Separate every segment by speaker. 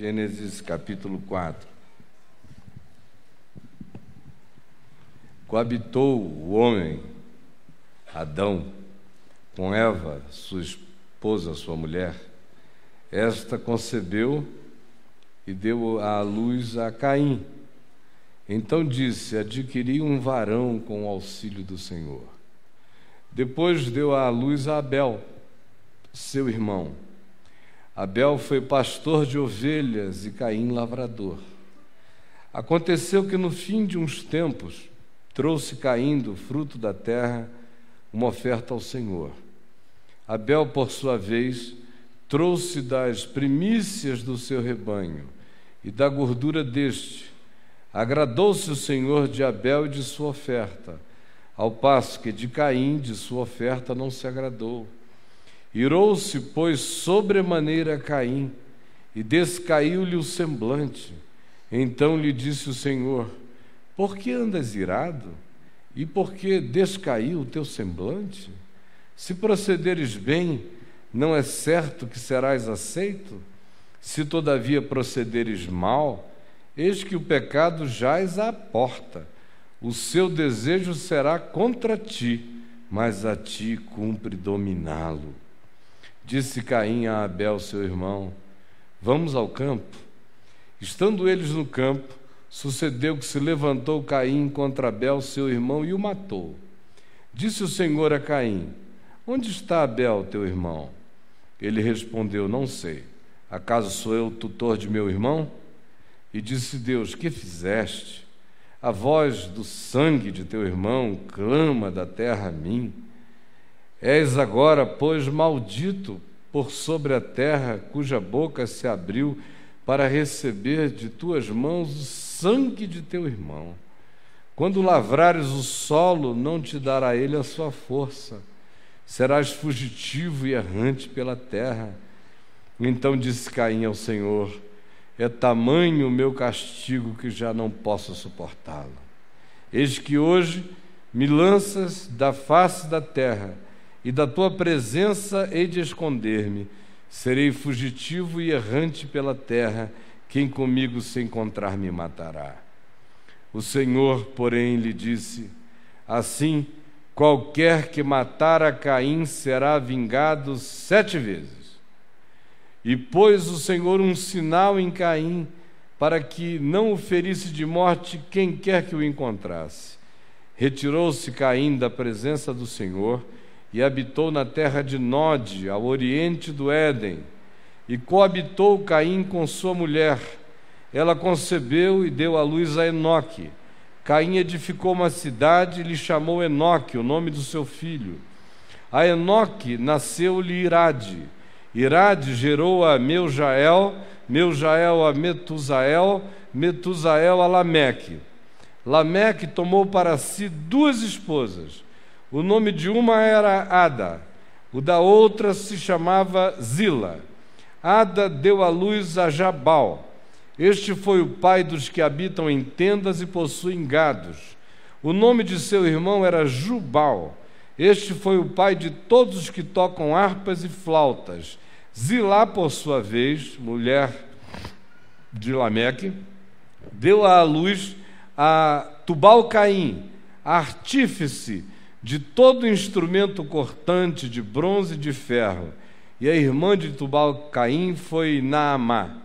Speaker 1: Gênesis capítulo 4. Coabitou o homem, Adão, com Eva, sua esposa, sua mulher. Esta concebeu e deu à luz a Caim. Então disse: adquiri um varão com o auxílio do Senhor. Depois deu à luz a Abel, seu irmão. Abel foi pastor de ovelhas e Caim lavrador. Aconteceu que no fim de uns tempos trouxe Caim do fruto da terra uma oferta ao Senhor. Abel, por sua vez, trouxe das primícias do seu rebanho e da gordura deste. Agradou-se o Senhor de Abel e de sua oferta, ao passo que de Caim, de sua oferta, não se agradou. Irou-se, pois, sobremaneira Caim, e descaiu-lhe o semblante. Então lhe disse o Senhor: por que andas irado? E por que descaiu o teu semblante? Se procederes bem, não é certo que serás aceito? Se todavia procederes mal, eis que o pecado jaz à porta. O seu desejo será contra ti, mas a ti cumpre dominá-lo. Disse Caim a Abel, seu irmão: vamos ao campo. Estando eles no campo, sucedeu que se levantou Caim contra Abel, seu irmão, e o matou. Disse o Senhor a Caim: onde está Abel, teu irmão? Ele respondeu: não sei. Acaso sou eu o tutor de meu irmão? E disse Deus: que fizeste? A voz do sangue de teu irmão clama da terra a mim. És agora, pois, maldito por sobre a terra, cuja boca se abriu para receber de tuas mãos o sangue de teu irmão. Quando lavrares o solo, não te dará ele a sua força. Serás fugitivo e errante pela terra. Então disse Caim ao Senhor: é tamanho o meu castigo que já não posso suportá-lo. Eis que hoje me lanças da face da terra, e da tua presença hei de esconder-me. Serei fugitivo e errante pela terra. Quem comigo se encontrar me matará. O Senhor, porém, lhe disse: assim, qualquer que matar a Caim será vingado 7 vezes. E pôs o Senhor um sinal em Caim, para que não o ferisse de morte quem quer que o encontrasse. Retirou-se Caim da presença do Senhor e habitou na terra de Nod, ao oriente do Éden. E coabitou Caim com sua mulher. Ela concebeu e deu à luz a Enoque. Caim edificou uma cidade e lhe chamou Enoque, o nome do seu filho. A Enoque nasceu-lhe Irade. Irade gerou a Meujael, Meujael a Metusael, Metusael a Lameque. Lameque tomou para si 2 esposas. O nome de uma era Ada, o da outra se chamava Zila. Ada deu à luz a Jabal. Este foi o pai dos que habitam em tendas e possuem gados. O nome de seu irmão era Jubal. Este foi o pai de todos os que tocam harpas e flautas. Zilá, por sua vez, mulher de Lameque, deu à luz a Tubal-Caim, artífice de todo instrumento cortante de bronze e de ferro. E a irmã de Tubal-Caim foi Naamá.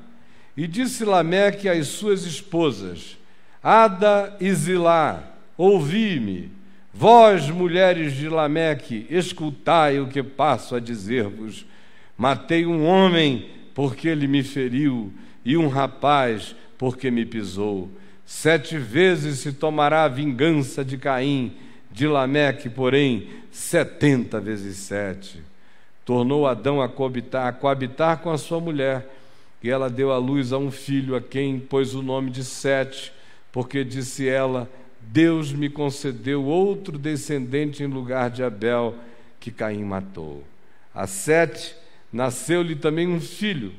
Speaker 1: E disse Lameque às suas esposas: Ada e Zilá, ouvi-me. Vós, mulheres de Lameque, escutai o que passo a dizer-vos. Matei um homem porque ele me feriu, e um rapaz porque me pisou. 7 vezes se tomará a vingança de Caim, de Lameque, porém, 70 vezes 7. Tornou Adão a coabitar com a sua mulher, e ela deu à luz a um filho, a quem pôs o nome de Sete, porque disse ela: Deus me concedeu outro descendente em lugar de Abel, que Caim matou. A Sete nasceu-lhe também um filho,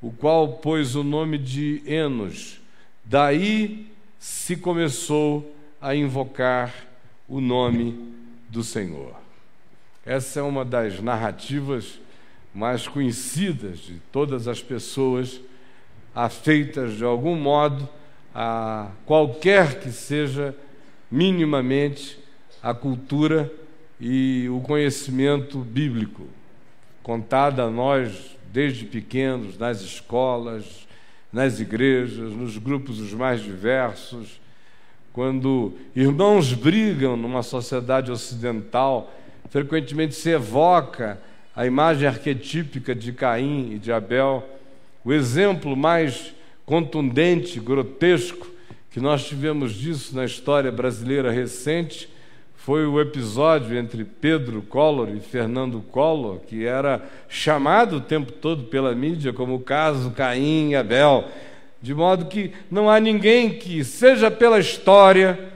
Speaker 1: o qual pôs o nome de Enos. Daí se começou a invocar o nome do Senhor. Essa é uma das narrativas mais conhecidas de todas as pessoas afeitas de algum modo a qualquer que seja minimamente a cultura e o conhecimento bíblico, contada a nós desde pequenos, nas escolas, nas igrejas, nos grupos os mais diversos. Quando irmãos brigam numa sociedade ocidental, frequentemente se evoca a imagem arquetípica de Caim e de Abel. O exemplo mais contundente, grotesco, que nós tivemos disso na história brasileira recente foi o episódio entre Pedro Collor e Fernando Collor, que era chamado o tempo todo pela mídia como o caso Caim e Abel, de modo que não há ninguém que, seja pela história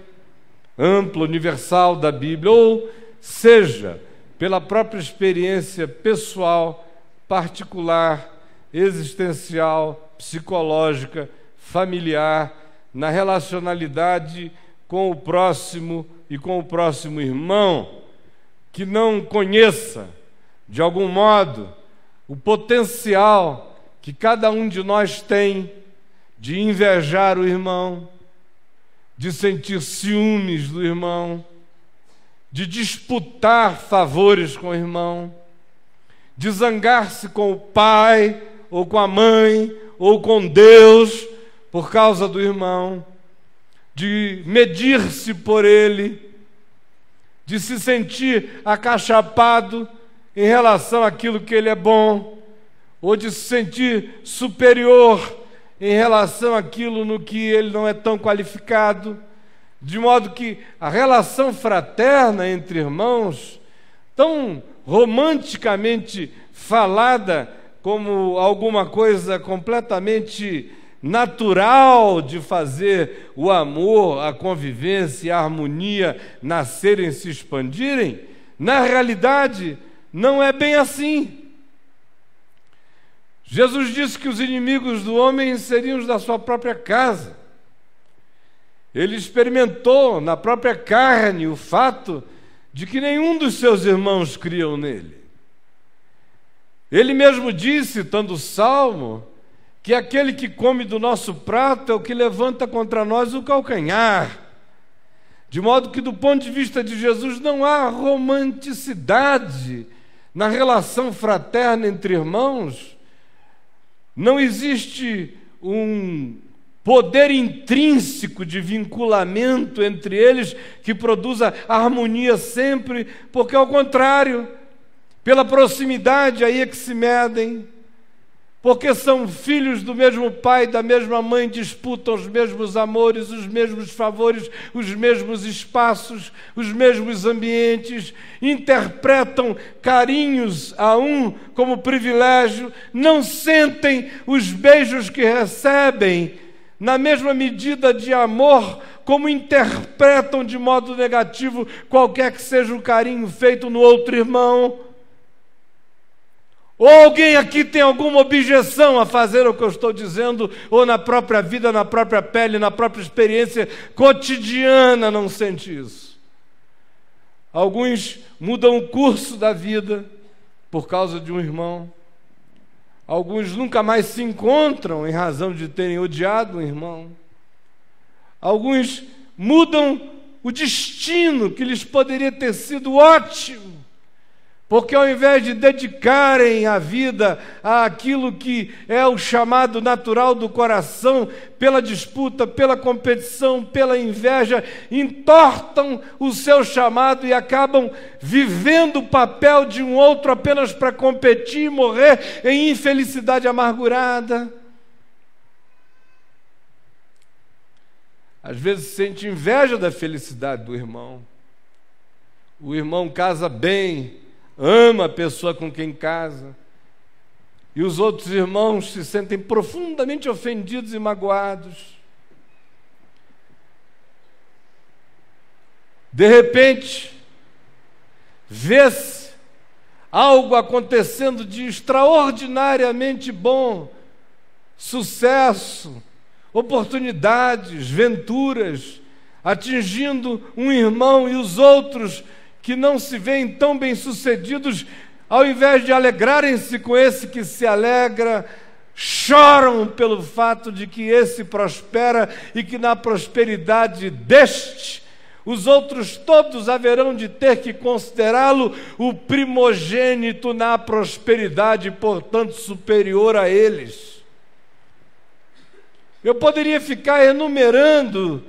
Speaker 1: ampla, universal da Bíblia, ou seja pela própria experiência pessoal, particular, existencial, psicológica, familiar, na relacionalidade com o próximo e com o próximo irmão, que não conheça, de algum modo, o potencial que cada um de nós tem de invejar o irmão, de sentir ciúmes do irmão, de disputar favores com o irmão, de zangar-se com o pai, ou com a mãe, ou com Deus, por causa do irmão, de medir-se por ele, de se sentir acachapado em relação àquilo que ele é bom, ou de se sentir superior em relação àquilo no que ele não é tão qualificado, de modo que a relação fraterna entre irmãos, tão romanticamente falada como alguma coisa completamente natural de fazer o amor, a convivência e a harmonia nascerem e se expandirem, na realidade não é bem assim. Jesus disse que os inimigos do homem seriam os da sua própria casa. Ele experimentou na própria carne o fato de que nenhum dos seus irmãos criam nele. Ele mesmo disse, citando o Salmo, que aquele que come do nosso prato é o que levanta contra nós o calcanhar. De modo que, do ponto de vista de Jesus, não há romanticidade na relação fraterna entre irmãos. Não existe um poder intrínseco de vinculamento entre eles que produza harmonia sempre, porque, ao contrário, pela proximidade aí é que se medem, porque são filhos do mesmo pai, da mesma mãe, disputam os mesmos amores, os mesmos favores, os mesmos espaços, os mesmos ambientes, interpretam carinhos a um como privilégio, não sentem os beijos que recebem na mesma medida de amor, como interpretam de modo negativo qualquer que seja o carinho feito no outro irmão. Ou alguém aqui tem alguma objeção a fazer o que eu estou dizendo, ou na própria vida, na própria pele, na própria experiência cotidiana não sente isso? Alguns mudam o curso da vida por causa de um irmão. Alguns nunca mais se encontram em razão de terem odiado um irmão. Alguns mudam o destino que lhes poderia ter sido ótimo, porque ao invés de dedicarem a vida àquilo que é o chamado natural do coração, pela disputa, pela competição, pela inveja, entortam o seu chamado e acabam vivendo o papel de um outro apenas para competir e morrer em infelicidade amargurada. Às vezes sente inveja da felicidade do irmão. O irmão casa bem, ama a pessoa com quem casa, e os outros irmãos se sentem profundamente ofendidos e magoados. De repente, vê-se algo acontecendo de extraordinariamente bom, sucesso, oportunidades, venturas, atingindo um irmão, e os outros que não se veem tão bem-sucedidos, ao invés de alegrarem-se com esse que se alegra, choram pelo fato de que esse prospera e que na prosperidade deste, os outros todos haverão de ter que considerá-lo o primogênito na prosperidade, portanto superior a eles. Eu poderia ficar enumerando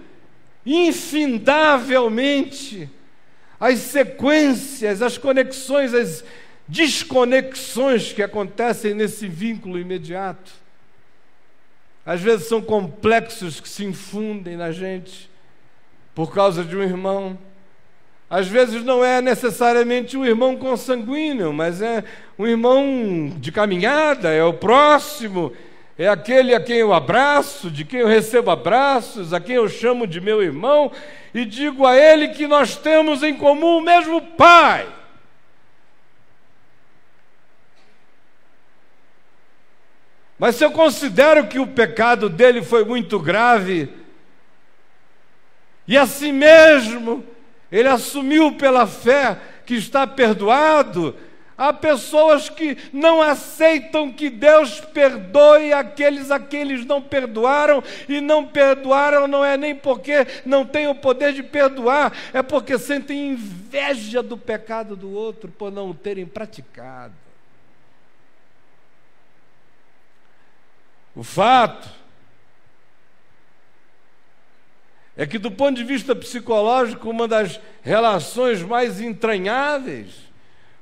Speaker 1: infindavelmente as sequências, as conexões, as desconexões que acontecem nesse vínculo imediato. Às vezes são complexos que se infundem na gente por causa de um irmão. Às vezes não é necessariamente um irmão consanguíneo, mas é um irmão de caminhada, é o próximo, é aquele a quem eu abraço, de quem eu recebo abraços, a quem eu chamo de meu irmão, e digo a ele que nós temos em comum o mesmo Pai. Mas se eu considero que o pecado dele foi muito grave, e assim mesmo ele assumiu pela fé que está perdoado, há pessoas que não aceitam que Deus perdoe aqueles a quem eles não perdoaram, e não perdoaram não é nem porque não têm o poder de perdoar, é porque sentem inveja do pecado do outro por não o terem praticado. O fato é que, do ponto de vista psicológico, uma das relações mais entranháveis,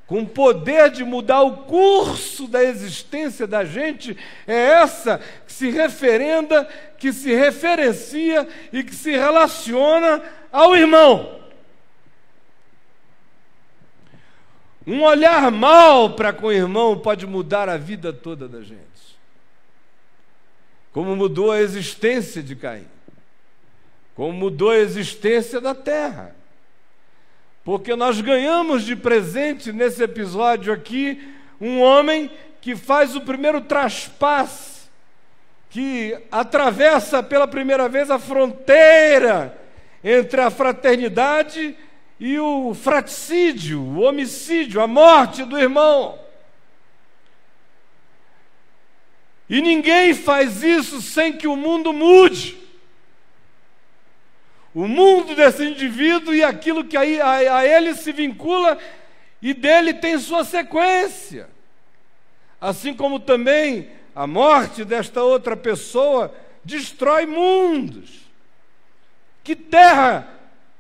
Speaker 1: com o poder de mudar o curso da existência da gente, é essa que se referenda, que se referencia e que se relaciona ao irmão. Um olhar mal para com o irmão pode mudar a vida toda da gente, como mudou a existência de Caim, como mudou a existência da terra. Porque nós ganhamos de presente nesse episódio aqui um homem que faz o primeiro traspasse, que atravessa pela primeira vez a fronteira entre a fraternidade e o fraticídio, o homicídio, a morte do irmão. E ninguém faz isso sem que o mundo mude. O mundo desse indivíduo e aquilo que a ele se vincula e dele tem sua sequência. Assim como também a morte desta outra pessoa destrói mundos. Que terra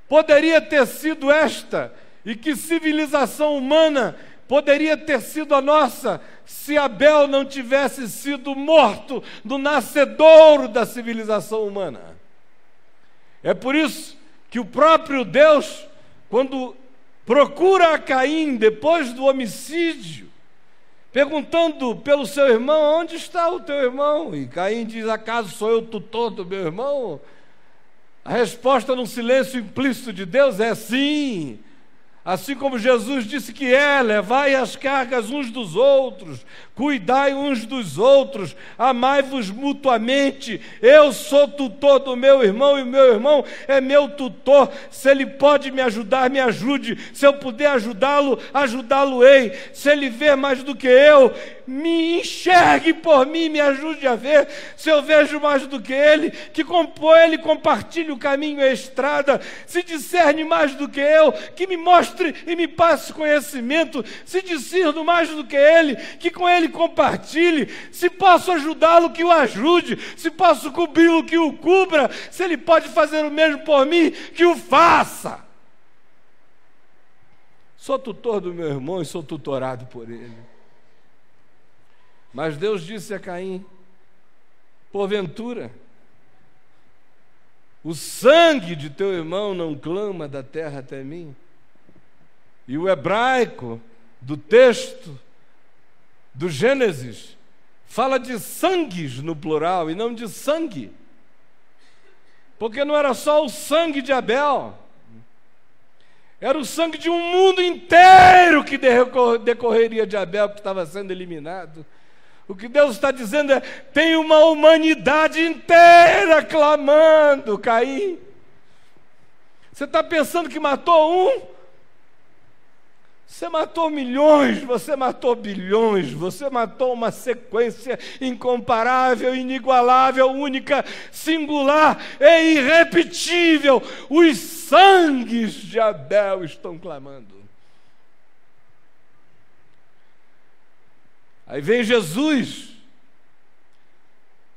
Speaker 1: poderia ter sido esta? E que civilização humana poderia ter sido a nossa se Abel não tivesse sido morto no nascedouro da civilização humana? É por isso que o próprio Deus, quando procura a Caim depois do homicídio, perguntando pelo seu irmão: onde está o teu irmão? E Caim diz: acaso sou eu tutor do meu irmão? A resposta no silêncio implícito de Deus é sim. Assim como Jesus disse que levai as cargas uns dos outros, cuidai uns dos outros, amai-vos mutuamente. Eu sou tutor do meu irmão e o meu irmão é meu tutor. Se ele pode me ajudar, me ajude. Se eu puder ajudá-lo, ajudá-lo-ei. Se ele vê mais do que eu, me enxergue por mim, me ajude a ver. Se eu vejo mais do que ele, que com ele compartilhe o caminho e a estrada. Se discerne mais do que eu, que me mostre e me passe conhecimento. Se discerno mais do que ele, que com ele compartilhe. Se posso ajudá-lo, que o ajude. Se posso cobri-lo, que o cubra. Se ele pode fazer o mesmo por mim, que o faça. Sou tutor do meu irmão e sou tutorado por ele. Mas Deus disse a Caim: porventura o sangue de teu irmão não clama da terra até mim? E o hebraico do texto do Gênesis fala de sangues no plural e não de sangue, porque não era só o sangue de Abel, era o sangue de um mundo inteiro que decorreria de Abel, que estava sendo eliminado. O que Deus está dizendo é: tem uma humanidade inteira clamando, Caim. Você está pensando que matou um? Você matou milhões, você matou bilhões, você matou uma sequência incomparável, inigualável, única, singular e irrepetível. Os sangues de Abel estão clamando. Aí vem Jesus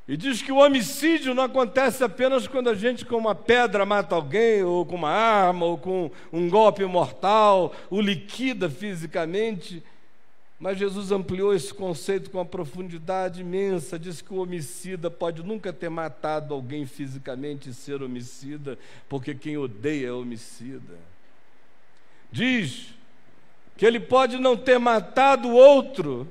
Speaker 1: e diz que o homicídio não acontece apenas quando a gente com uma pedra mata alguém, ou com uma arma, ou com um golpe mortal, o liquida fisicamente. Mas Jesus ampliou esse conceito com uma profundidade imensa. Diz que o homicida pode nunca ter matado alguém fisicamente e ser homicida, porque quem odeia é homicida. Diz que ele pode não ter matado o outro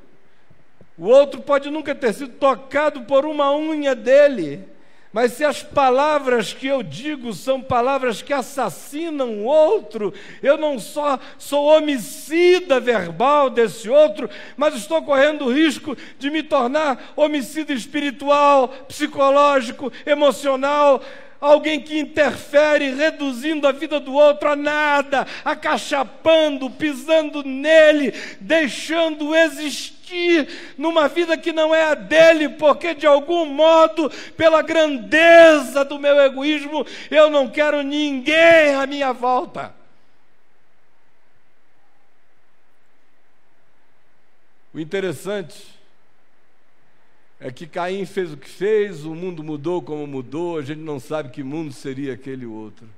Speaker 1: pode nunca ter sido tocado por uma unha dele, mas se as palavras que eu digo são palavras que assassinam o outro, eu não só sou homicida verbal desse outro, mas estou correndo o risco de me tornar homicida espiritual, psicológico, emocional, alguém que interfere, reduzindo a vida do outro a nada, acachapando, pisando nele, deixando existir numa vida que não é a dele, porque de algum modo, pela grandeza do meu egoísmo, eu não quero ninguém à minha volta. O interessante é que Caim fez o que fez, o mundo mudou como mudou, a gente não sabe que mundo seria aquele outro.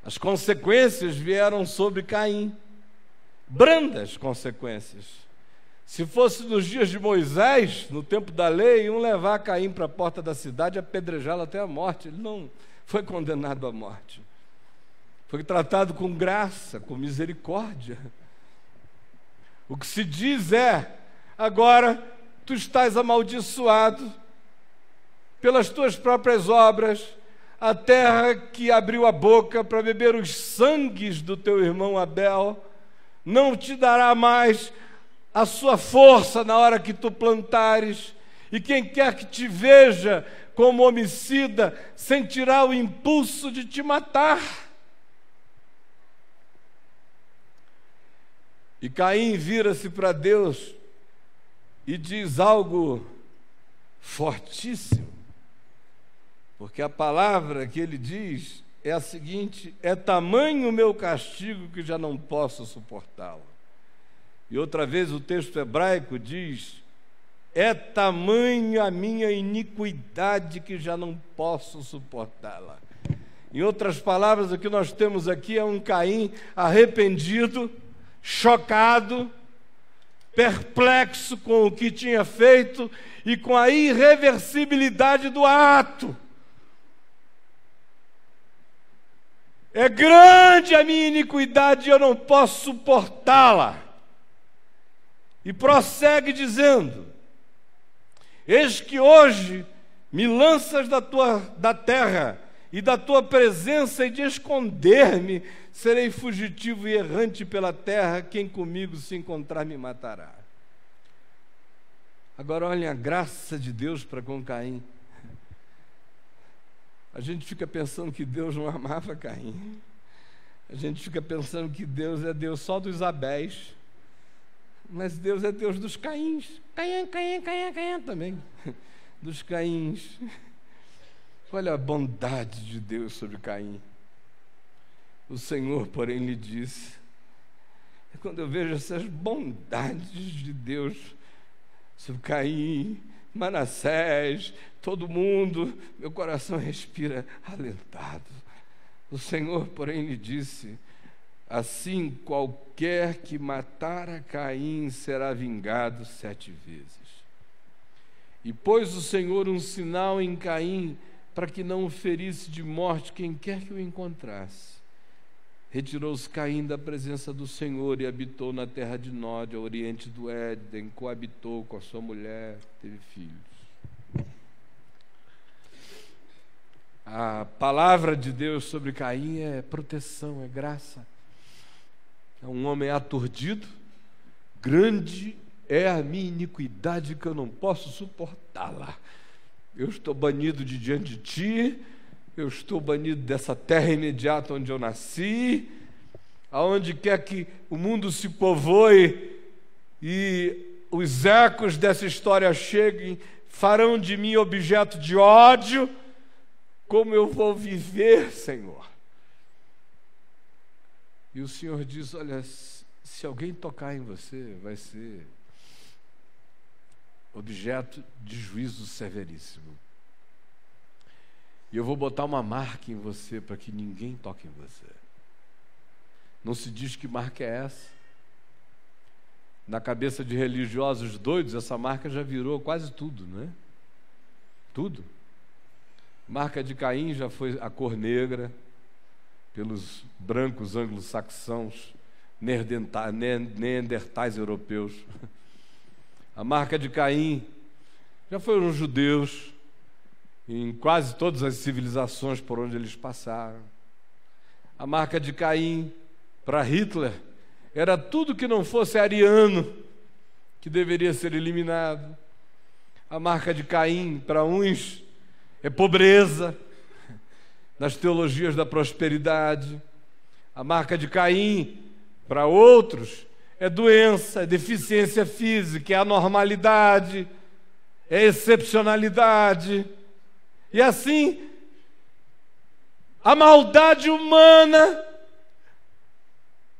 Speaker 1: As consequências vieram sobre Caim, brandas consequências. Se fosse nos dias de Moisés, no tempo da lei, iam levar Caim para a porta da cidade e apedrejá-lo até a morte. Ele não foi condenado à morte. Foi tratado com graça, com misericórdia. O que se diz é: agora tu estás amaldiçoado pelas tuas próprias obras, a terra que abriu a boca para beber os sangues do teu irmão Abel não te dará mais a sua força na hora que tu plantares, e quem quer que te veja como homicida sentirá o impulso de te matar. E Caim vira-se para Deus e diz algo fortíssimo, porque a palavra que ele diz é a seguinte: é tamanho o meu castigo que já não posso suportá-lo. E outra vez o texto hebraico diz: é tamanho a minha iniquidade que já não posso suportá-la. Em outras palavras, o que nós temos aqui é um Caim arrependido, chocado, perplexo com o que tinha feito e com a irreversibilidade do ato. É grande a minha iniquidade e eu não posso suportá-la. E prossegue dizendo: eis que hoje me lanças da terra e da tua presença, e de esconder-me serei fugitivo e errante pela terra, quem comigo se encontrar me matará. Agora olhem a graça de Deus para com Caim. A gente fica pensando que Deus não amava Caim. A gente fica pensando que Deus é Deus só dos Abéis. Mas Deus é Deus dos Caíns. Caim também. Dos Caíns. Olha a bondade de Deus sobre Caim. O Senhor, porém, lhe disse: quando eu vejo essas bondades de Deus sobre Caim, Manassés, todo mundo, meu coração respira alentado. O Senhor, porém, lhe disse: assim qualquer que matar a Caim será vingado 7 vezes. E pôs o Senhor um sinal em Caim, para que não o ferisse de morte quem quer que o encontrasse. Retirou-se Caim da presença do Senhor e habitou na terra de Nod, ao oriente do Éden, coabitou com a sua mulher, teve filhos. A palavra de Deus sobre Caim é proteção, é graça. É um homem aturdido, grande é a minha iniquidade que eu não posso suportá-la. Eu estou banido de diante de ti, eu estou banido dessa terra imediata onde eu nasci. aonde quer que o mundo se povoe e os ecos dessa história cheguem, farão de mim objeto de ódio. Como eu vou viver, Senhor? E o Senhor diz: olha, se alguém tocar em você, vai ser objeto de juízo severíssimo. E eu vou botar uma marca em você para que ninguém toque em você. Não se diz que marca é essa. Na cabeça de religiosos doidos, essa marca já virou quase tudo, não é? Tudo. Marca de Caim já foi a cor negra, pelos brancos anglo-saxãos, neandertais europeus. A marca de Caim já foram os judeus, em quase todas as civilizações por onde eles passaram. A marca de Caim, para Hitler, era tudo que não fosse ariano, que deveria ser eliminado. A marca de Caim, para uns, é pobreza, nas teologias da prosperidade. A marca de Caim, para outros, é doença, é deficiência física, é anormalidade, é excepcionalidade. E assim, a maldade humana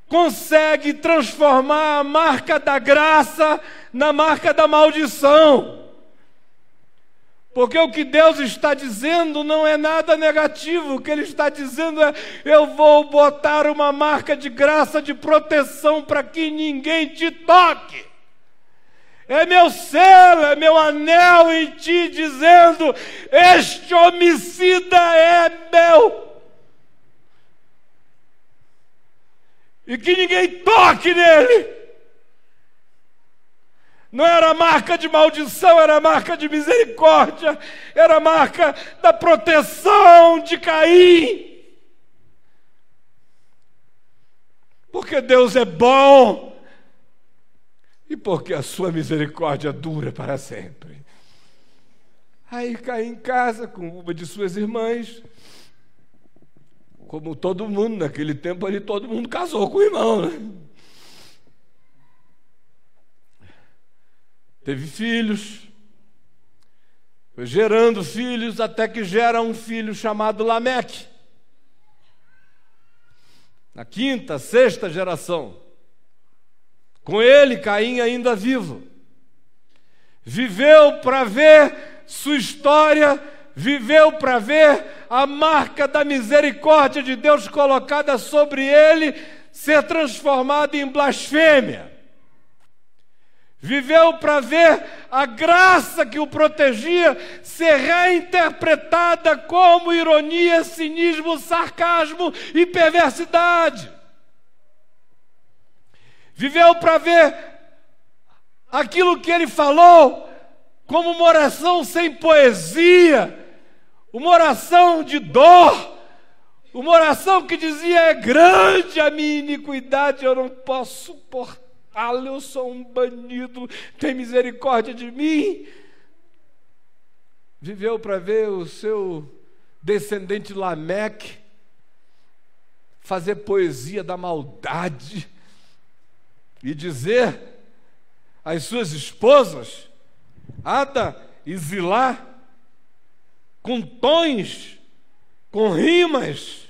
Speaker 1: consegue transformar a marca da graça na marca da maldição. Porque o que Deus está dizendo não é nada negativo. O que Ele está dizendo é: eu vou botar uma marca de graça, de proteção, para que ninguém te toque. É meu selo, é meu anel em ti, dizendo: este homicida é meu. E que ninguém toque nele. Não era marca de maldição, era marca de misericórdia, era marca da proteção de Caim. Porque Deus é bom e porque a sua misericórdia dura para sempre. Aí Caim casa com uma de suas irmãs. Como todo mundo, naquele tempo ali, todo mundo casou com o irmão, né? Teve filhos, foi gerando filhos, até que gera um filho chamado Lameque. Na quinta, sexta geração. Com ele, Caim ainda vivo. Viveu para ver sua história, viveu para ver a marca da misericórdia de Deus colocada sobre ele ser transformada em blasfêmia. Viveu para ver a graça que o protegia ser reinterpretada como ironia, cinismo, sarcasmo e perversidade. Viveu para ver aquilo que ele falou como uma oração sem poesia, uma oração de dor, uma oração que dizia: é grande a minha iniquidade, eu não posso suportar. Eu sou um banido, tem misericórdia de mim. Viveu para ver o seu descendente Lameque fazer poesia da maldade e dizer às suas esposas, Ada e Zilá, com tons, com rimas,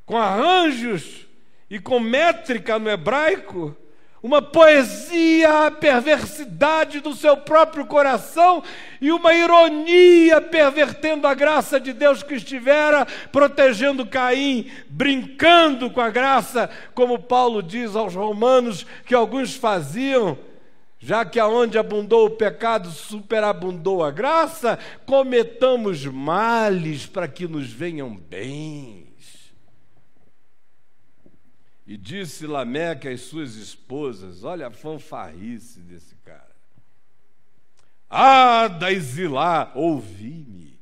Speaker 1: com arranjos e com métrica no hebraico, uma poesia à perversidade do seu próprio coração e uma ironia pervertendo a graça de Deus que estivera protegendo Caim, brincando com a graça, como Paulo diz aos Romanos que alguns faziam, já que aonde abundou o pecado superabundou a graça, cometamos males para que nos venham bens. E disse Lameque às suas esposas: olha a fanfarrice desse cara. Ada e Zilá, ouvi-me.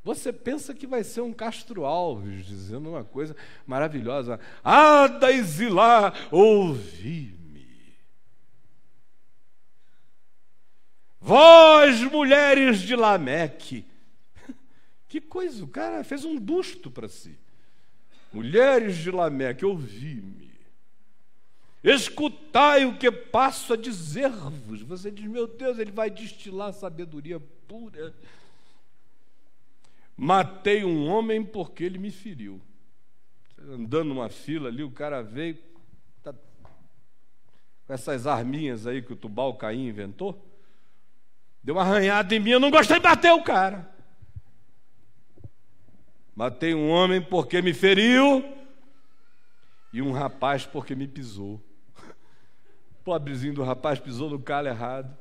Speaker 1: Você pensa que vai ser um Castro Alves dizendo uma coisa maravilhosa. Ada e Zilá, ouvi-me. Vós, mulheres de Lameque. Que coisa, o cara fez um busto para si. Mulheres de Lameque, ouvi-me. Escutai o que passo a dizer-vos. Você diz, meu Deus, ele vai destilar sabedoria pura. Matei um homem porque ele me feriu. Andando numa fila ali, o cara veio, tá, com essas arminhas aí que o Tubal Caim inventou, deu uma arranhada em mim, eu não gostei de bater o cara. Matei um homem porque me feriu e um rapaz porque me pisou. Pobrezinho do rapaz pisou no calo errado,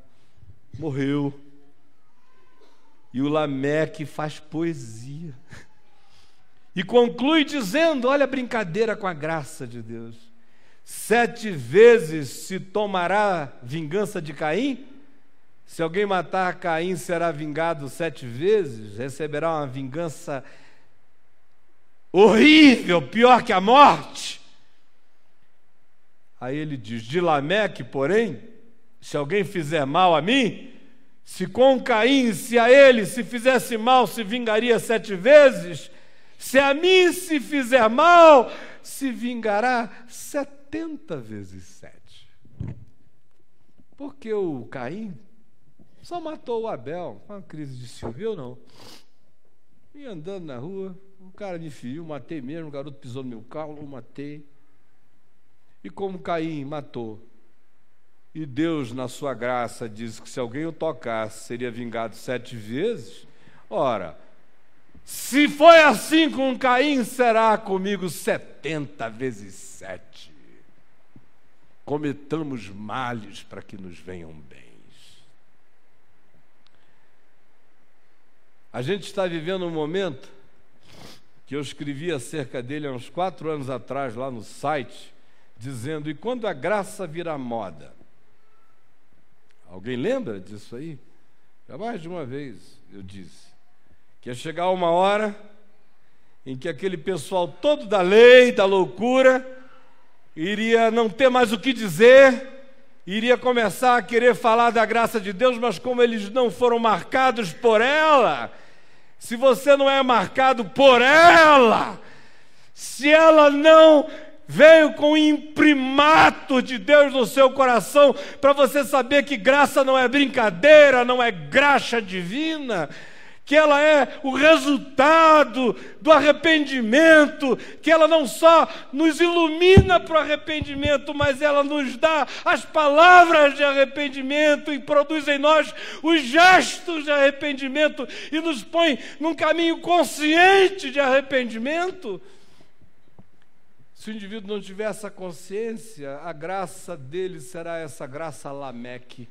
Speaker 1: morreu. E o Lameque faz poesia e conclui dizendo, olha a brincadeira com a graça de Deus: 7 vezes se tomará vingança de Caim? Se alguém matar Caim, será vingado 7 vezes, receberá uma vingança horrível, pior que a morte. Aí ele diz, de Lameque, porém, se alguém fizer mal a mim, se com Caim, se a ele se fizesse mal, se vingaria 7 vezes, se a mim se fizer mal, se vingará 70 vezes 7. Porque o Caim só matou o Abel, uma crise de ciúme, eu não. E andando na rua, o cara me feriu, matei mesmo, o garoto pisou no meu carro, eu matei. E como Caim matou, e Deus, na sua graça, diz que se alguém o tocasse, seria vingado 7 vezes, ora, se foi assim com Caim, será comigo 70 vezes 7. Cometamos males para que nos venham bens. A gente está vivendo um momento que eu escrevi acerca dele há uns 4 anos atrás lá no site, dizendo, e quando a graça virar moda? Alguém lembra disso aí? Já mais de uma vez eu disse que ia chegar uma hora em que aquele pessoal todo da lei, da loucura, iria não ter mais o que dizer, iria começar a querer falar da graça de Deus, mas como eles não foram marcados por ela, se você não é marcado por ela, se ela não veio com o imprimato de Deus no seu coração, para você saber que graça não é brincadeira, não é graxa divina, que ela é o resultado do arrependimento, que ela não só nos ilumina para o arrependimento, mas ela nos dá as palavras de arrependimento e produz em nós os gestos de arrependimento e nos põe num caminho consciente de arrependimento. Se o indivíduo não tiver essa consciência, a graça dele será essa graça Lameque.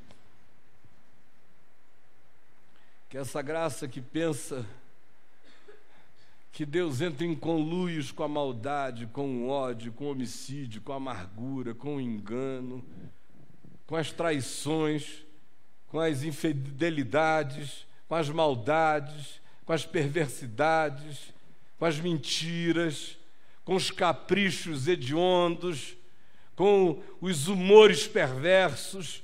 Speaker 1: Que é essa graça que pensa que Deus entra em conluios com a maldade, com o ódio, com o homicídio, com a amargura, com o engano, com as traições, com as infidelidades, com as maldades, com as perversidades, com as mentiras, com os caprichos hediondos, com os humores perversos,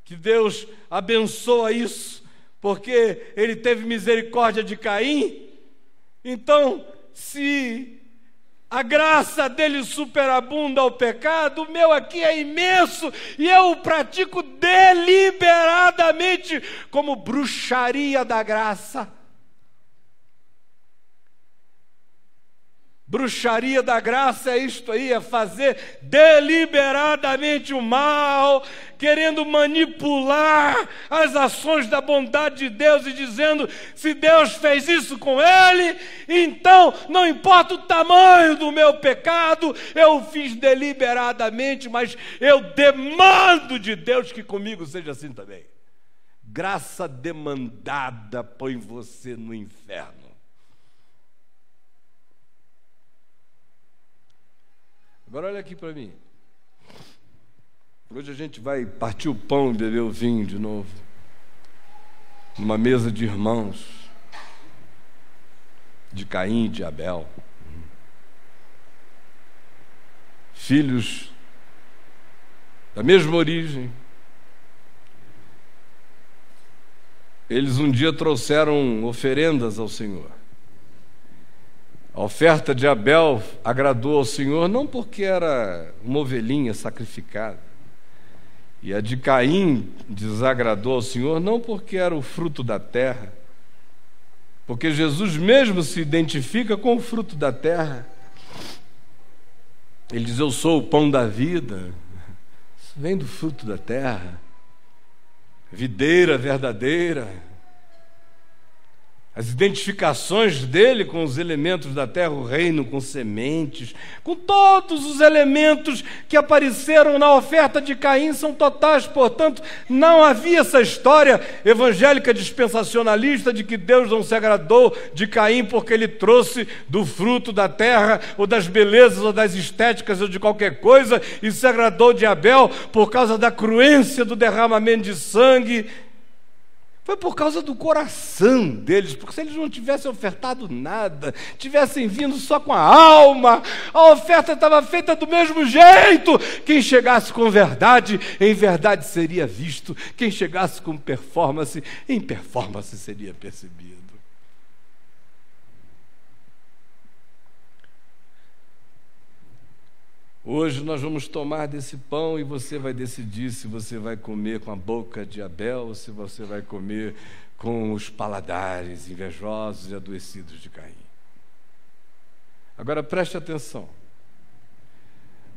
Speaker 1: que Deus abençoa isso, porque Ele teve misericórdia de Caim. Então, se a graça dele superabunda ao pecado, o meu aqui é imenso, e eu o pratico deliberadamente, como bruxaria da graça. Bruxaria da graça é isto aí, é fazer deliberadamente o mal, querendo manipular as ações da bondade de Deus e dizendo, se Deus fez isso com ele, então não importa o tamanho do meu pecado, eu o fiz deliberadamente, mas eu demando de Deus que comigo seja assim também. Graça demandada põe você no inferno. Agora olha aqui para mim. Hoje a gente vai partir o pão e beber o vinho de novo, numa mesa de irmãos, de Caim e de Abel, filhos da mesma origem. Eles um dia trouxeram oferendas ao Senhor. A oferta de Abel agradou ao Senhor não porque era uma ovelhinha sacrificada, e a de Caim desagradou ao Senhor não porque era o fruto da terra, porque Jesus mesmo se identifica com o fruto da terra. Ele diz: eu sou o pão da vida. Isso vem do fruto da terra, videira verdadeira. As identificações dele com os elementos da terra, o reino com sementes, com todos os elementos que apareceram na oferta de Caim são totais. Portanto, não havia essa história evangélica dispensacionalista de que Deus não se agradou de Caim porque ele trouxe do fruto da terra, ou das belezas, ou das estéticas, ou de qualquer coisa, e se agradou de Abel por causa da cruência do derramamento de sangue. Foi por causa do coração deles, porque se eles não tivessem ofertado nada, tivessem vindo só com a alma, a oferta estava feita do mesmo jeito. Quem chegasse com verdade, em verdade seria visto. Quem chegasse com performance, em performance seria percebido. Hoje nós vamos tomar desse pão e você vai decidir se você vai comer com a boca de Abel ou se você vai comer com os paladares invejosos e adoecidos de Caim. Agora preste atenção,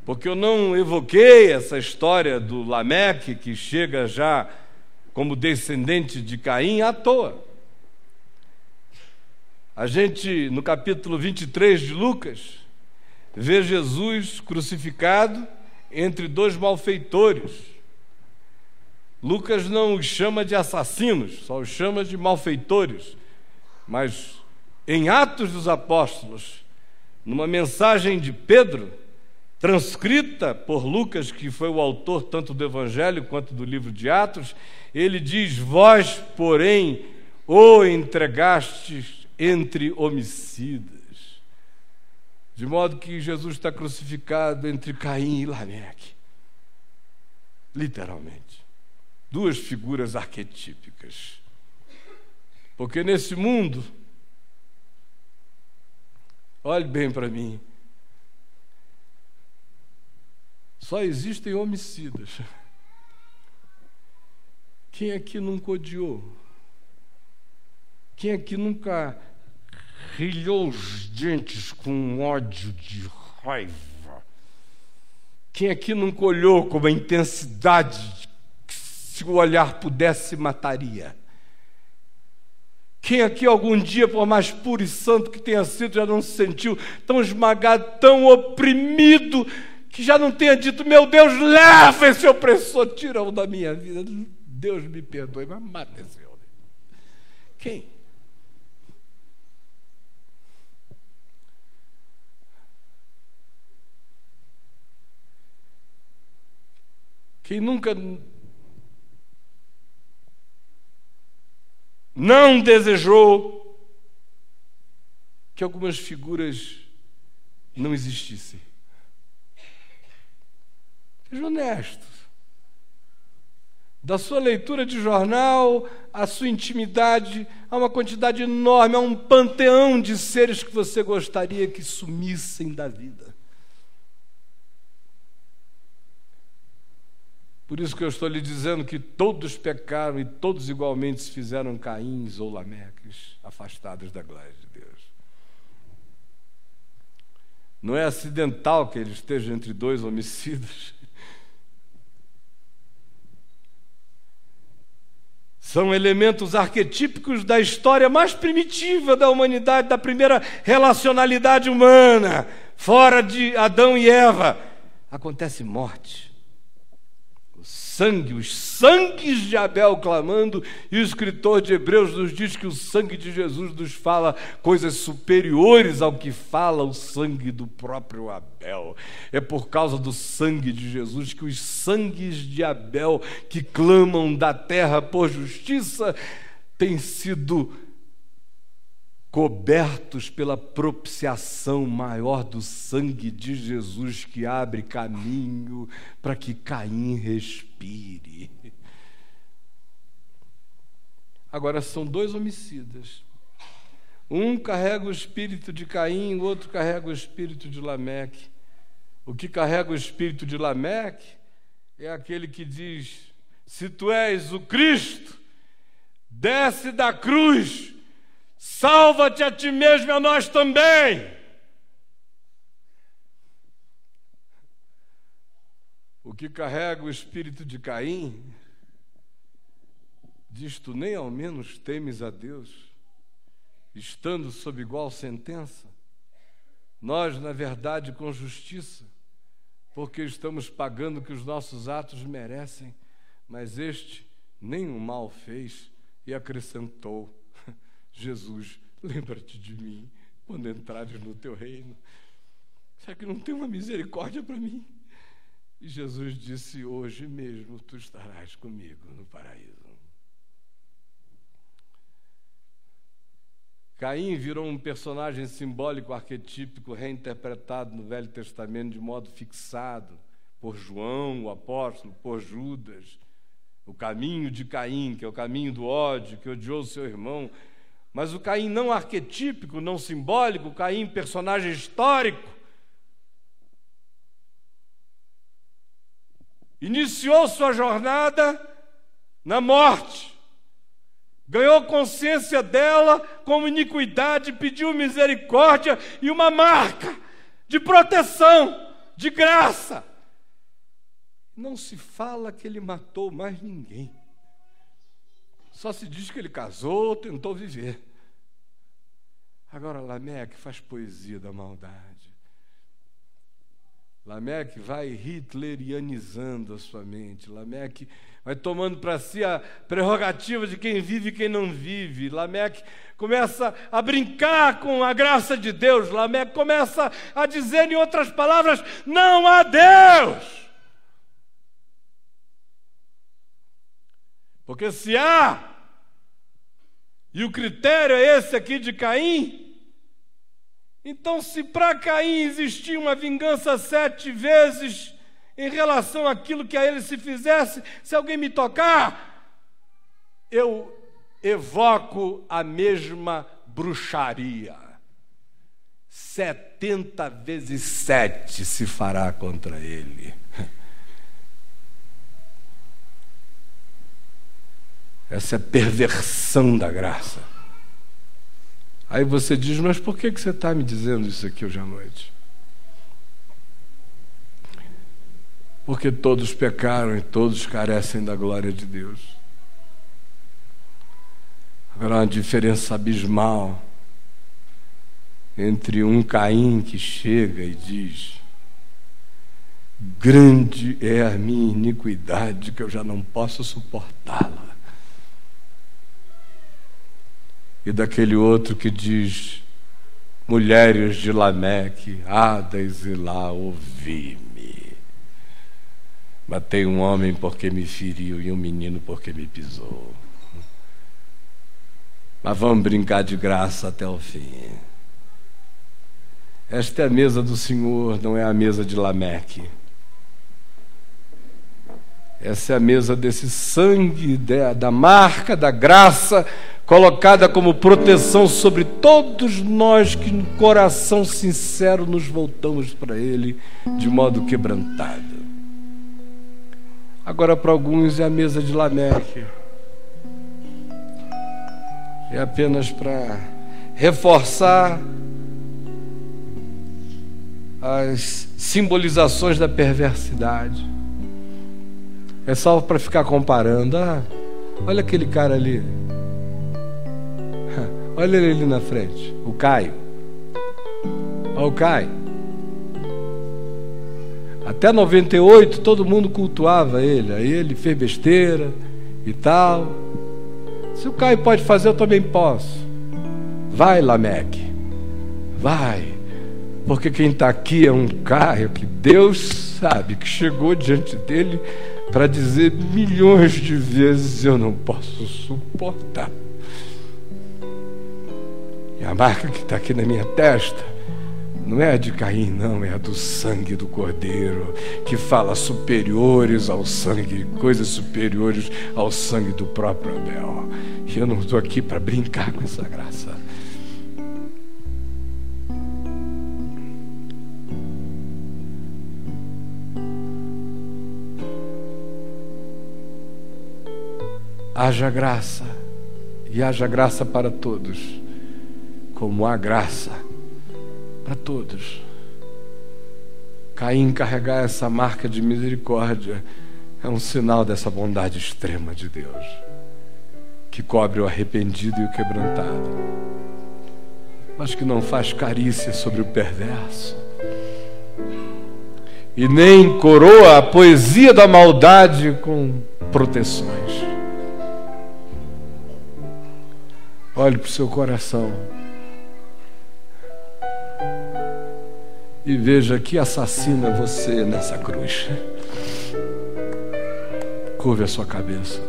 Speaker 1: porque eu não evoquei essa história do Lameque, que chega já como descendente de Caim, à toa. A gente, no capítulo 23 de Lucas, vê Jesus crucificado entre dois malfeitores. Lucas não os chama de assassinos, só os chama de malfeitores. Mas em Atos dos Apóstolos, numa mensagem de Pedro, transcrita por Lucas, que foi o autor tanto do Evangelho quanto do livro de Atos, ele diz: vós, porém, o entregastes entre homicidas. De modo que Jesus está crucificado entre Caim e Lameque. Literalmente. Duas figuras arquetípicas. Porque nesse mundo, olhe bem para mim, só existem homicidas. Quem aqui nunca odiou? Quem aqui nunca rilhou os dentes com ódio de raiva? Quem aqui nunca olhou com uma intensidade que, se o olhar pudesse, mataria? Quem aqui algum dia, por mais puro e santo que tenha sido, já não se sentiu tão esmagado, tão oprimido, que já não tenha dito: meu Deus, leva esse opressor, tira-o da minha vida, Deus me perdoe, mas mata esse homem? Quem? Quem nunca não desejou que algumas figuras não existissem? Seja honesto. Da sua leitura de jornal, à sua intimidade, há uma quantidade enorme, há um panteão de seres que você gostaria que sumissem da vida. Por isso que eu estou lhe dizendo que todos pecaram e todos igualmente se fizeram Caíns ou Lameques, afastados da glória de Deus. Não é acidental que ele esteja entre dois homicidas. São elementos arquetípicos da história mais primitiva da humanidade, da primeira relacionalidade humana. Fora de Adão e Eva, acontece morte. Os sangues de Abel clamando, e o escritor de Hebreus nos diz que o sangue de Jesus nos fala coisas superiores ao que fala o sangue do próprio Abel. É por causa do sangue de Jesus que os sangues de Abel, que clamam da terra por justiça, têm sido cobertos pela propiciação maior do sangue de Jesus, que abre caminho para que Caim respire. Agora, são dois homicidas. Um carrega o espírito de Caim, o outro carrega o espírito de Lameque. O que carrega o espírito de Lameque é aquele que diz: se tu és o Cristo, desce da cruz, salva-te a ti mesmo e a nós também. O que carrega o espírito de Caim diz: tu nem ao menos temes a Deus, estando sob igual sentença. Nós, na verdade, com justiça, porque estamos pagando o que os nossos atos merecem, mas este nenhum mal fez. E acrescentou: Jesus, lembra-te de mim quando entrares no teu reino. Será que não tem uma misericórdia para mim? E Jesus disse: hoje mesmo tu estarás comigo no paraíso. Caim virou um personagem simbólico, arquetípico, reinterpretado no Velho Testamento de modo fixado por João, o apóstolo, por Judas. O caminho de Caim, que é o caminho do ódio, que odiou o seu irmão. Mas o Caim não arquetípico, não simbólico, o Caim personagem histórico, iniciou sua jornada na morte. Ganhou consciência dela como iniquidade, pediu misericórdia e uma marca de proteção, de graça. Não se fala que ele matou mais ninguém. Só se diz que ele casou, tentou viver. Agora Lameque faz poesia da maldade. Lameque vai hitlerianizando a sua mente. Lameque vai tomando para si a prerrogativa de quem vive e quem não vive. Lameque começa a brincar com a graça de Deus. Lameque começa a dizer, em outras palavras, não há Deus. Porque se há, e o critério é esse aqui de Caim, então se para Caim existia uma vingança 7 vezes em relação àquilo que a ele se fizesse, se alguém me tocar, eu evoco a mesma bruxaria. 70 vezes 7 se fará contra ele. Essa é a perversão da graça. Aí você diz, mas por que você está me dizendo isso aqui hoje à noite? Porque todos pecaram e todos carecem da glória de Deus. Agora há uma diferença abismal entre um Caim que chega e diz: grande é a minha iniquidade, que eu já não posso suportá-la. E daquele outro que diz: mulheres de Lameque, hadas e lá, ouvi-me. Matei um homem porque me feriu e um menino porque me pisou. Mas vamos brincar de graça até o fim. Esta é a mesa do Senhor, não é a mesa de Lameque. Essa é a mesa desse sangue, da marca da graça, colocada como proteção sobre todos nós que, no coração sincero, nos voltamos para Ele de modo quebrantado. Agora, para alguns, é a mesa de Lameque. É apenas para reforçar as simbolizações da perversidade. É só para ficar comparando. Olha aquele cara ali. Olha ele ali na frente, o Caio. Olha o Caio. Até 98 todo mundo cultuava ele. Aí ele fez besteira e tal. Se o Caio pode fazer, eu também posso. Vai, Lameque, vai. Porque quem está aqui é um Caio que Deus sabe que chegou diante dele para dizer milhões de vezes: eu não posso suportar. E a marca que está aqui na minha testa não é a de Caim, não, é a do sangue do Cordeiro, que fala superiores ao sangue, coisas superiores ao sangue do próprio Abel. E eu não estou aqui para brincar com essa graça. haja graça, e haja graça para todos, como há graça para todos. Caim carregar essa marca de misericórdia é um sinal dessa bondade extrema de Deus, que cobre o arrependido e o quebrantado, mas que não faz carícia sobre o perverso, e nem coroa a poesia da maldade com proteções. Olhe para o seu coração e veja que assassina você nessa cruz. Curve a sua cabeça.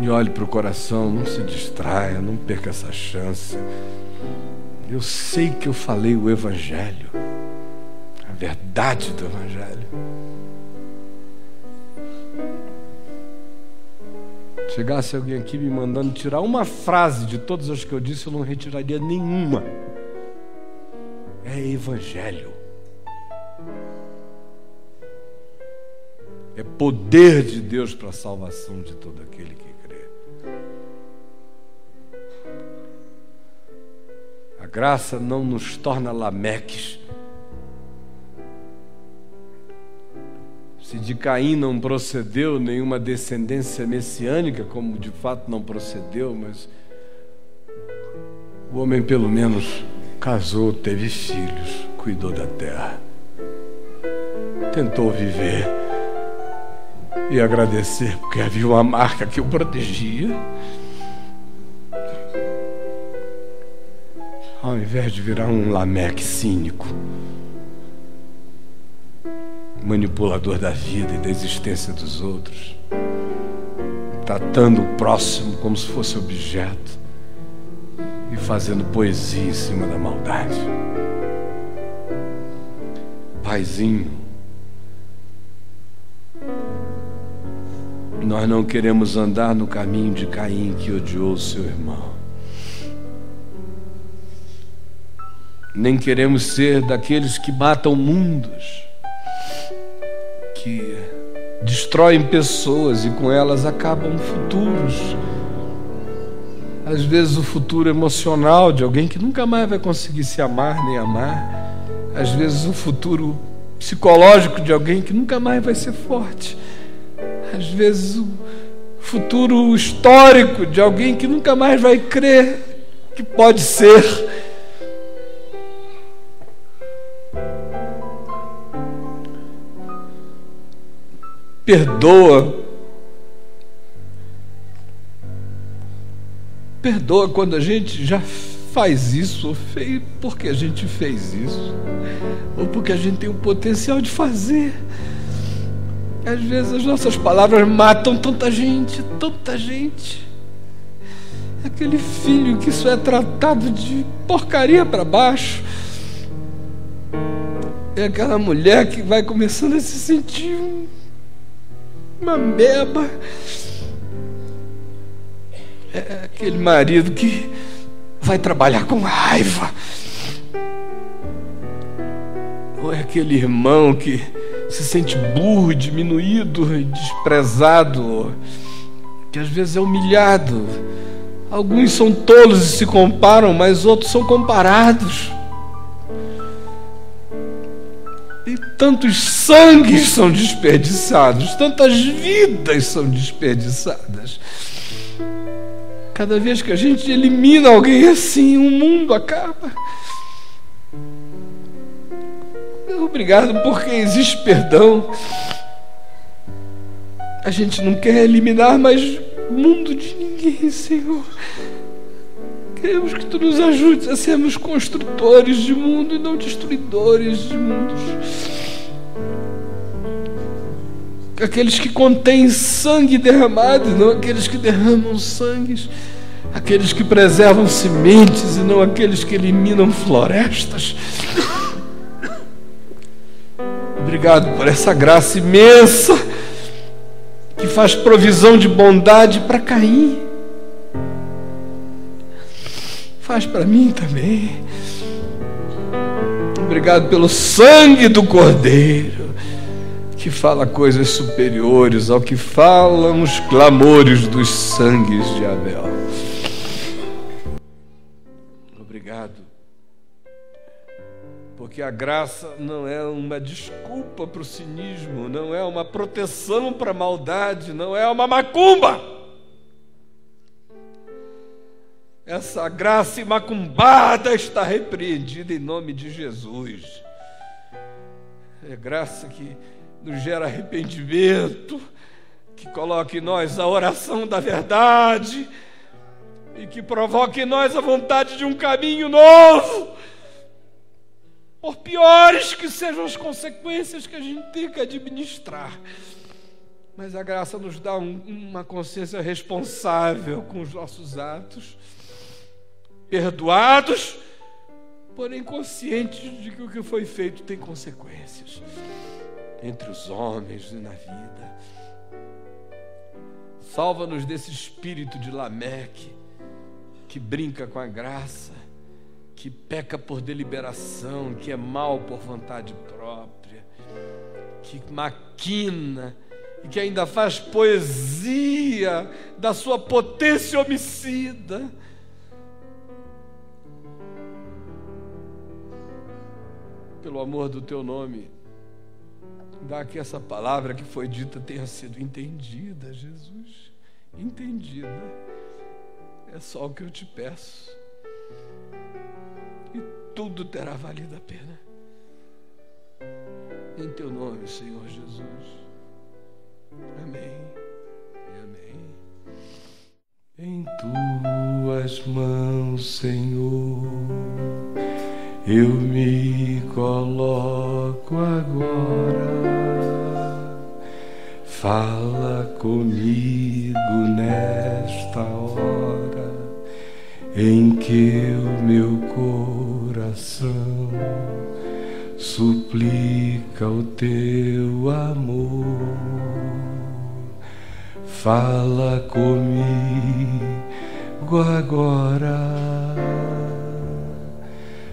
Speaker 1: E olhe para o coração, não se distraia, não perca essa chance. Eu sei que eu falei o Evangelho, a verdade do Evangelho. Chegasse alguém aqui me mandando tirar uma frase de todas as que eu disse, eu não retiraria nenhuma. É Evangelho. É poder de Deus para a salvação de todo aquele que crê. A graça não nos torna lameques. Se de Caim não procedeu nenhuma descendência messiânica, como de fato não procedeu, mas o homem pelo menos casou, teve filhos, cuidou da terra, tentou viver e agradecer, porque havia uma marca que o protegia. Ao invés de virar um Lameque cínico, manipulador da vida e da existência dos outros, tratando o próximo como se fosse objeto e fazendo poesia em cima da maldade. Paizinho, nós não queremos andar no caminho de Caim, que odiou o seu irmão. Nem queremos ser daqueles que matam mundos, que destroem pessoas e com elas acabam futuros. Às vezes o futuro emocional de alguém que nunca mais vai conseguir se amar nem amar. Às vezes o futuro psicológico de alguém que nunca mais vai ser forte. Às vezes o futuro histórico de alguém que nunca mais vai crer que pode ser. Perdoa quando a gente já faz isso, ou fez porque a gente fez isso, ou porque a gente tem o potencial de fazer. Às vezes as nossas palavras matam tanta gente, tanta gente. Aquele filho que só é tratado de porcaria para baixo. É aquela mulher que vai começando a se sentir uma beba. É aquele marido que vai trabalhar com raiva. Ou é aquele irmão que se sente burro, diminuído e desprezado, que às vezes é humilhado. Alguns são tolos e se comparam, mas outros são comparados. E tantos sangues são desperdiçados, tantas vidas são desperdiçadas. Cada vez que a gente elimina alguém assim, o mundo acaba. Obrigado porque existe perdão. A gente não quer eliminar mais o mundo de ninguém, Senhor. Queremos que Tu nos ajudes a sermos construtores de mundo e não destruidores de mundos. Aqueles que contêm sangue derramado e não aqueles que derramam sangues. Aqueles que preservam sementes e não aqueles que eliminam florestas. Obrigado por essa graça imensa que faz provisão de bondade para Caim. Faz para mim também. Obrigado pelo sangue do Cordeiro, que fala coisas superiores ao que falam os clamores dos sangues de Abel. Obrigado, porque a graça não é uma desculpa para o cinismo, não é uma proteção para a maldade, não é uma macumba. Essa graça imacumbada está repreendida em nome de Jesus. É graça que nos gera arrependimento, que coloca em nós a oração da verdade e que provoca em nós a vontade de um caminho novo, por piores que sejam as consequências que a gente tem que administrar. Mas a graça nos dá uma consciência responsável com os nossos atos, perdoados, porém conscientes de que o que foi feito tem consequências entre os homens e na vida. Salva-nos desse espírito de Lameque, que brinca com a graça, que peca por deliberação, que é mau por vontade própria, que maquina e que ainda faz poesia da sua potência homicida. Pelo amor do teu nome, dá que essa palavra que foi dita tenha sido entendida, Jesus. Entendida. É só o que eu te peço. E tudo terá valido a pena. Em teu nome, Senhor Jesus. Amém e amém. Em tuas mãos, Senhor, eu me coloco agora. Fala comigo nesta hora em que o meu coração suplica o teu amor. Fala comigo agora.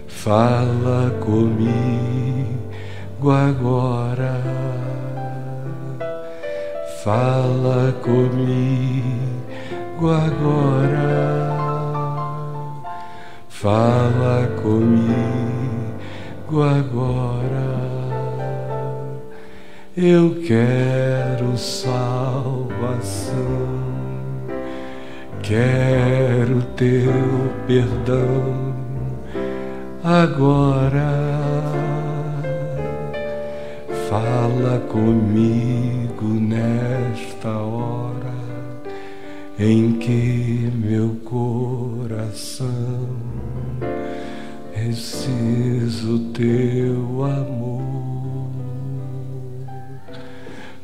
Speaker 1: Fala comigo agora. Fala comigo agora. Fala comigo agora. Eu quero salvação. Quero teu perdão. Agora, fala comigo nesta hora em que meu coração preciso teu amor.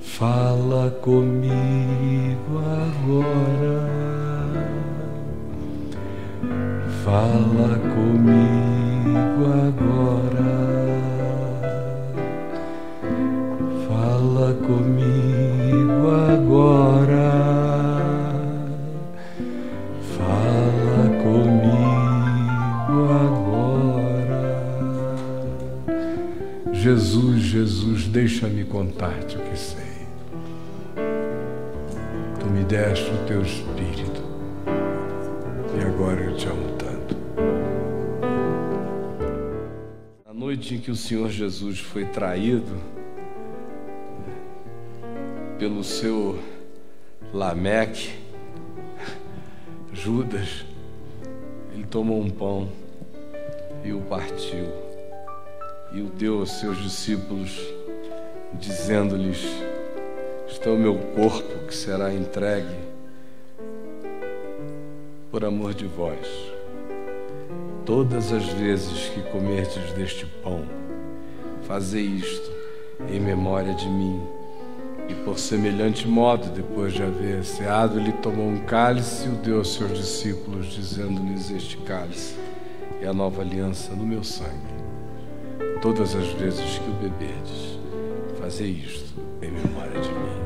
Speaker 1: Fala comigo agora. Fala comigo agora. Fala comigo agora. Fala comigo agora. Jesus, Jesus, deixa-me contar-te o que sei. Tu me deste o teu Espírito e agora eu te amo tanto. Na noite em que o Senhor Jesus foi traído pelo seu Lameque, Judas, ele tomou um pão e o partiu e o deu aos seus discípulos, dizendo-lhes: este é o meu corpo que será entregue por amor de vós. Todas as vezes que comerdes deste pão, fazei isto em memória de mim. E por semelhante modo, depois de haver ceado, ele tomou um cálice e o deu aos seus discípulos, dizendo-lhes: este cálice é a nova aliança no meu sangue. Todas as vezes que o beberdes, fazei isto em memória de mim.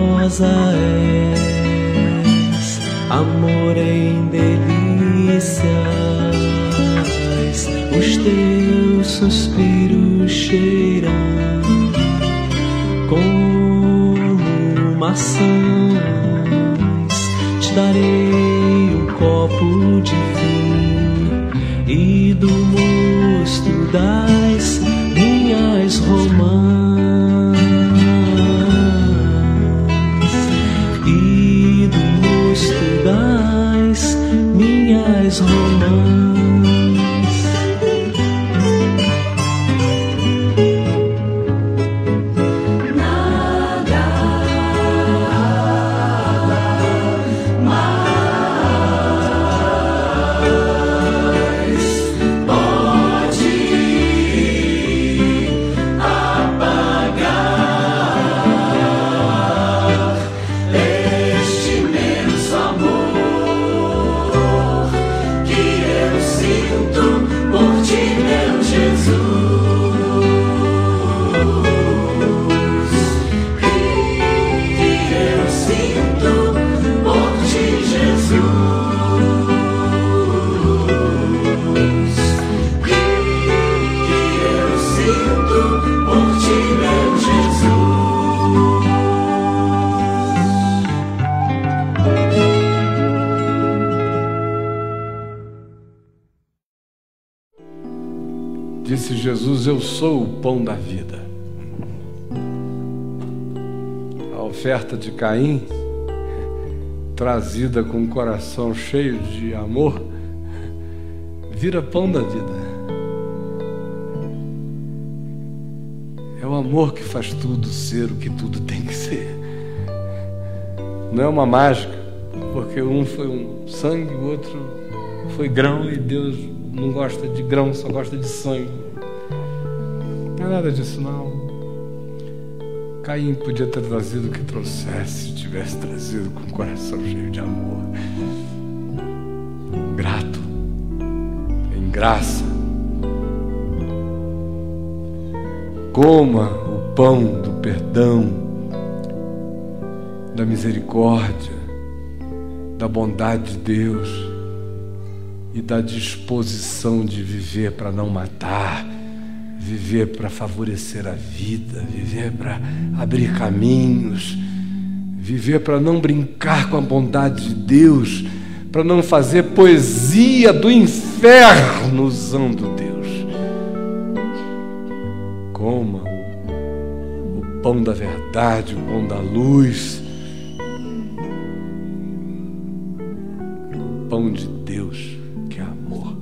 Speaker 2: saborosa és, amor em delícias, os teus suspiros cheiram como maçãs. Te darei um copo de vinho e do mosto das minhas romãs, e do mosto das minhas romãs.
Speaker 1: Disse Jesus: eu sou o pão da vida. A oferta de Caim, trazida com o coração cheio de amor, vira pão da vida. É o amor que faz tudo ser o que tudo tem que ser. Não é uma mágica, porque um foi um sangue, o outro foi grão, e Deus não gosta de grão, só gosta de sangue. Não é nada disso, não. Caim podia ter trazido o que trouxesse, se tivesse trazido com o coração cheio de amor, grato, em graça. Coma o pão do perdão, da misericórdia, da bondade de Deus e da disposição de viver para não matar, viver para favorecer a vida, viver para abrir caminhos, viver para não brincar com a bondade de Deus, para não fazer poesia do inferno usando Deus. Coma o pão da verdade, o pão da luz, o pão de Deus, que é amor.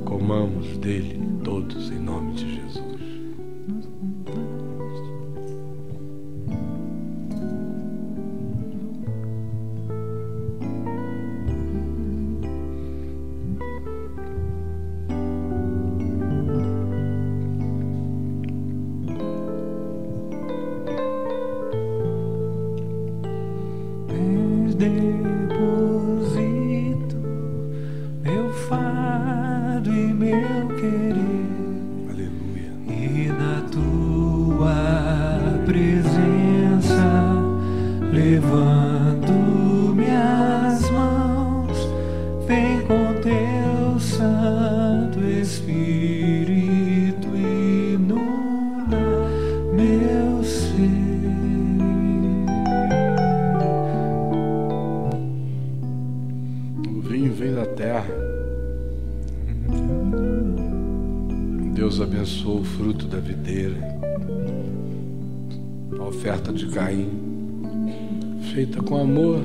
Speaker 1: Comamos dele todos em nome de Jesus.
Speaker 2: Deposito meu fardo e meu querer,
Speaker 1: Aleluia.
Speaker 2: e na tua presença levanto minhas mãos. Vem com teu Santo Espírito, inunda meu ser.
Speaker 1: Vem da terra. Deus abençoou o fruto da videira. A oferta de Caim, feita com amor.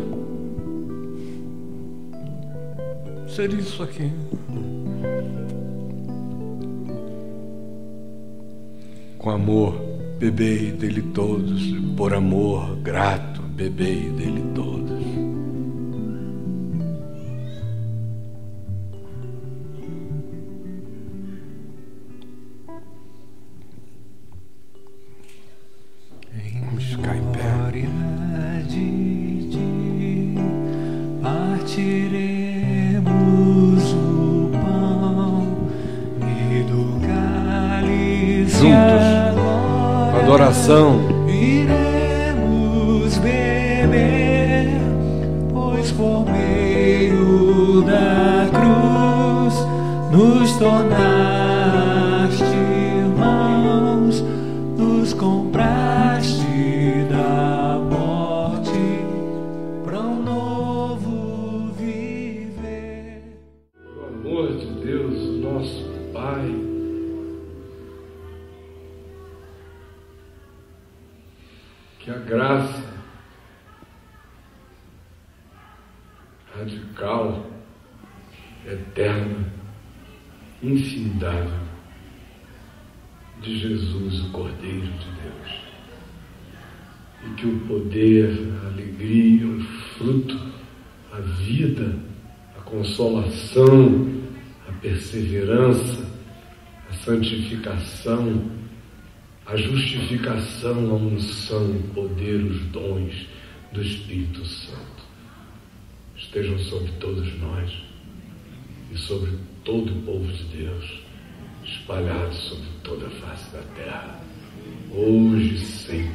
Speaker 1: Seria isso aqui. Com amor, bebei dele todos. Por amor, grato, bebei dele todos. Vamos ficar em pé.
Speaker 2: De ti partiremos o pão e do cálice
Speaker 1: Juntos, com adoração.
Speaker 2: iremos beber. por meio da cruz nos tornaste irmãos, nos compraste da morte para um novo viver.
Speaker 3: O amor de Deus, nosso Pai, que a graça radical, eterna, infindável de Jesus, o Cordeiro de Deus, e que o poder, a alegria, o fruto, a vida, a consolação, a perseverança, a santificação, a justificação, a unção, o poder, os dons do Espírito Santo estejam sobre todos nós e sobre todo o povo de Deus, espalhados sobre toda a face da terra, hoje e sempre.